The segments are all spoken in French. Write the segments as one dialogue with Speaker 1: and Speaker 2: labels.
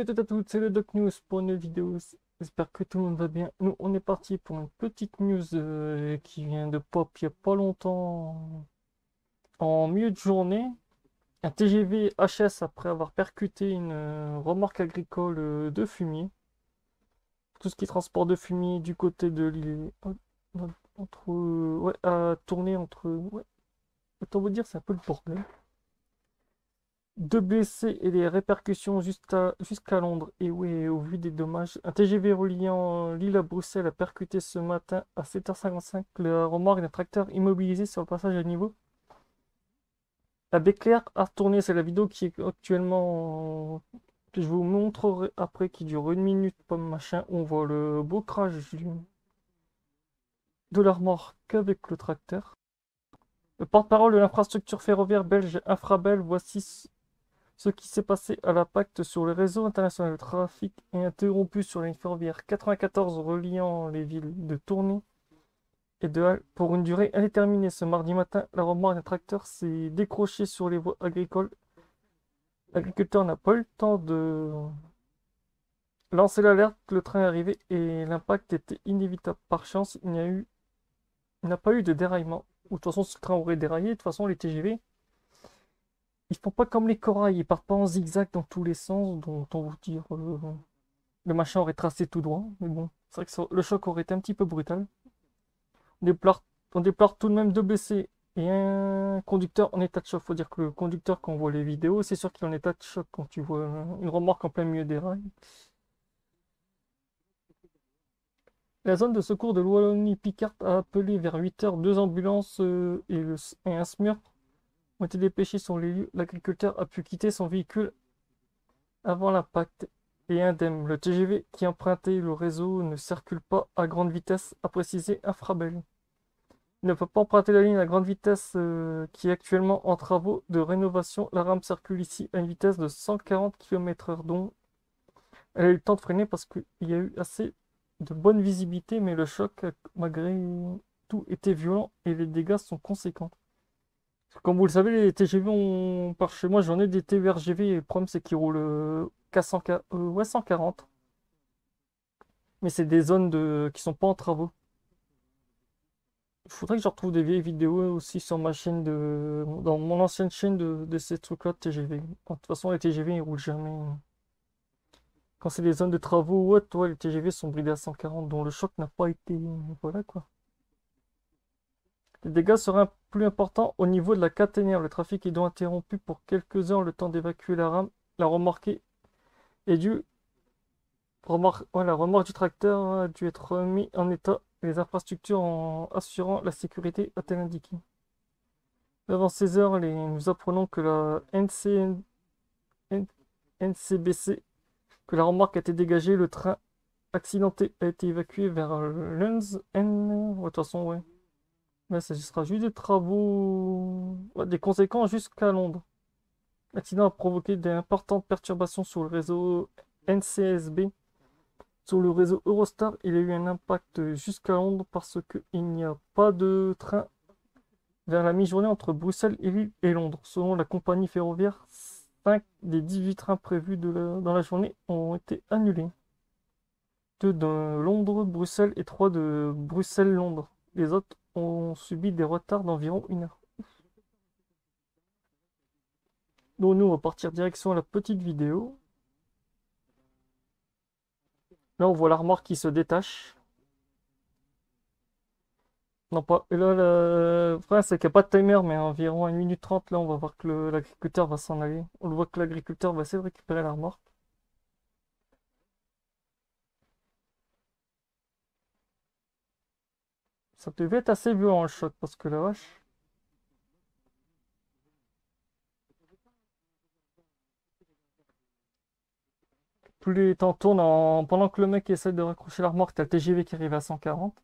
Speaker 1: à toutes et à toutes, c'est le Doc News pour une vidéo. J'espère que tout le monde va bien. Nous, on est parti pour une petite news qui vient de pop il n'y a pas longtemps. En milieu de journée, un TGV HS après avoir percuté une remorque agricole de fumier. Tout ce qui est transport de fumier du côté de l'île. Entre. Ouais, à tourner entre. Ouais, autant vous dire, c'est un peu le bordel. Deux blessés et les répercussions jusqu'à Londres. Et oui, au vu des dommages, un TGV reliant Lille à Bruxelles a percuté ce matin à 7h55 la remorque d'un tracteur immobilisé sur le passage à niveau. La Béclair a retourné, c'est la vidéo qui est actuellement, que je vous montrerai après, qui dure une minute, pas machin. On voit le beau crash de la remorque avec le tracteur. Le porte-parole de l'infrastructure ferroviaire belge Infrabel, voici ce qui s'est passé à l'impact sur le réseau international. Le trafic est interrompu sur la ligne ferroviaire 94 reliant les villes de Tournai et de Halle pour une durée indéterminée. Ce mardi matin, la remorque d'un tracteur s'est décrochée sur les voies agricoles. L'agriculteur n'a pas eu le temps de lancer l'alerte, le train est arrivé et l'impact était inévitable. Par chance, il n'a pas eu de déraillement. Ou de toute façon, ce train aurait déraillé. De toute façon, les TGV, ils font pas comme les corails, ils partent pas en zigzag dans tous les sens, dont on vous dire le machin aurait tracé tout droit. Mais bon, c'est vrai que le choc aurait été un petit peu brutal. On déplore, on déplore tout de même deux blessés et un conducteur en état de choc. Faut dire que le conducteur, quand on voit les vidéos, c'est sûr qu'il est en état de choc quand tu vois une remorque en plein milieu des rails. La zone de secours de Wallonie-Picard a appelé vers 8h deux ambulances et un SMUR ont été dépêchés sur les lieux. L'agriculteur a pu quitter son véhicule avant l'impact et indemne. Le TGV qui empruntait le réseau ne circule pas à grande vitesse, a précisé Infrabel. Il ne peut pas emprunter la ligne à grande vitesse qui est actuellement en travaux de rénovation. La rame circule ici à une vitesse de 140 km/h, dont elle a eu le temps de freiner parce qu'il y a eu assez de bonne visibilité, mais le choc, malgré tout, était violent et les dégâts sont conséquents. Comme vous le savez, les TGV, par chez moi, j'en ai des TER-GV et le problème c'est qu'ils roulent qu'à 140. Mais c'est des zones qui sont pas en travaux. Il faudrait que je retrouve des vieilles vidéos aussi sur ma chaîne dans mon ancienne chaîne de ces trucs-là de TGV. De toute façon, les TGV ils roulent jamais. Quand c'est des zones de travaux ou autre, ouais, les TGV sont bridés à 140, dont le choc n'a pas été. Voilà quoi. Les dégâts seraient plus importants au niveau de la caténaire. Le trafic est donc interrompu pour quelques heures, le temps d'évacuer la rame. La remorquée est due. Ouais, la remorque du tracteur a dû être remis en état et les infrastructures en assurant la sécurité, a-t-elle indiqué. Avant 16 heures, nous apprenons que la NCBC, que la remorque a été dégagée, le train accidenté a été évacué vers Lens. Ouais, de toute façon, ouais. Mais ça sera juste des travaux, ouais, des conséquences jusqu'à Londres. L'accident a provoqué d'importantes perturbations sur le réseau NCSB. Sur le réseau Eurostar, il y a eu un impact jusqu'à Londres parce qu'il n'y a pas de train vers la mi-journée entre Bruxelles et Londres. Selon la compagnie ferroviaire, 5 des 18 trains prévus dans la journée ont été annulés. 2 de Londres, Bruxelles et 3 de Bruxelles-Londres. Les autres ont subi des retards d'environ 1 heure. Donc nous, on va partir direction la petite vidéo. Là, on voit la remorque qui se détache. Non, pas. Et là, le problème, c'est qu'il n'y a pas de timer, mais à environ 1 minute 30, là, on va voir que l'agriculteur va s'en aller. On le voit que l'agriculteur va essayer de récupérer la remorque. Ça devait être assez violent le choc, parce que la vache. Plus les temps tournent pendant que le mec essaie de raccrocher la remorque, t'as le TGV qui arrive à 140.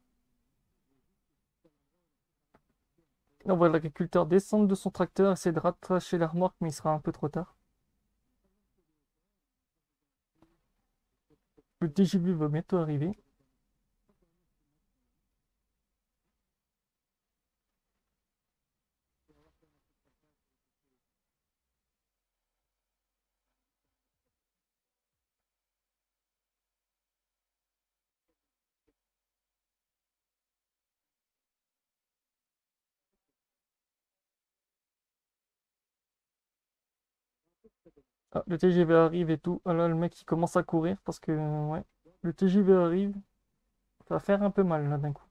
Speaker 1: Là, on voit l'agriculteur descendre de son tracteur, essayer de rattacher la remorque, mais il sera un peu trop tard. Le TGV va bientôt arriver. Ah, le TGV arrive et tout. Ah là, le mec il commence à courir parce que, ouais, le TGV arrive. Ça va faire un peu mal là d'un coup.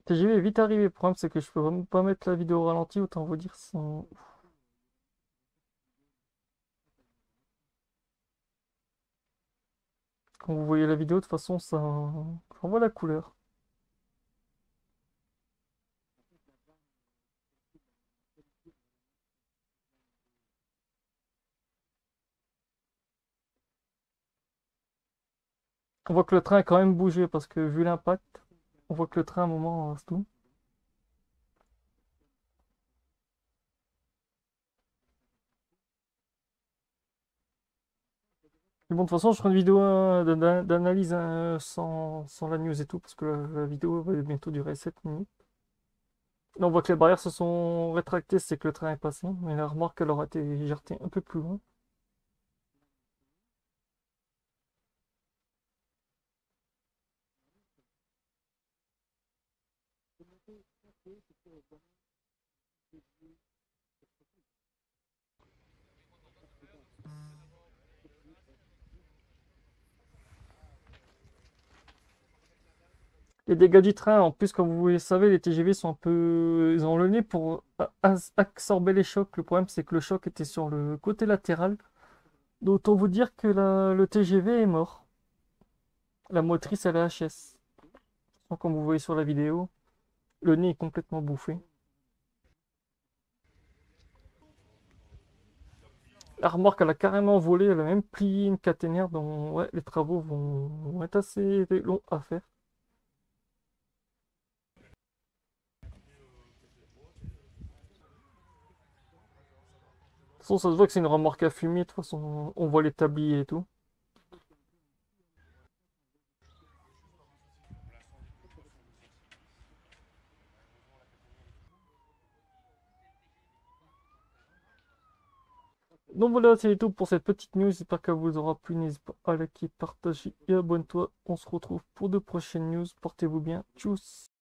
Speaker 1: TGV est vite arrivé. Le problème, c'est que je peux vraiment pas mettre la vidéo au ralenti. Autant vous dire, quand vous voyez la vidéo, de toute façon, ça envoie la couleur. On voit que le train a quand même bougé parce que vu l'impact, on voit que le train à un moment, c'est tout. Mais bon, de toute façon, je ferai une vidéo d'analyse sans la news et tout parce que la vidéo va bientôt durer 7 minutes. Là, on voit que les barrières se sont rétractées, c'est que le train est passé, mais la remorque, elle aura été éjartée un peu plus loin. Les dégâts du train, en plus, comme vous le savez, les TGV sont un peu. Ils ont le nez pour absorber les chocs. Le problème, c'est que le choc était sur le côté latéral. Donc, autant vous dire que le TGV est mort. La motrice, elle est HS. Comme vous voyez sur la vidéo, le nez est complètement bouffé. La remorque, elle a carrément volé, elle a même plié une caténaire, donc ouais, les travaux vont être assez longs à faire. De toute façon, ça se voit que c'est une remorque à fumier, de toute façon, on voit les tabliers et tout. Donc voilà, c'est tout pour cette petite news. J'espère qu'elle vous aura plu. N'hésite pas à liker, partager et abonne-toi. On se retrouve pour de prochaines news. Portez-vous bien. Tchuss!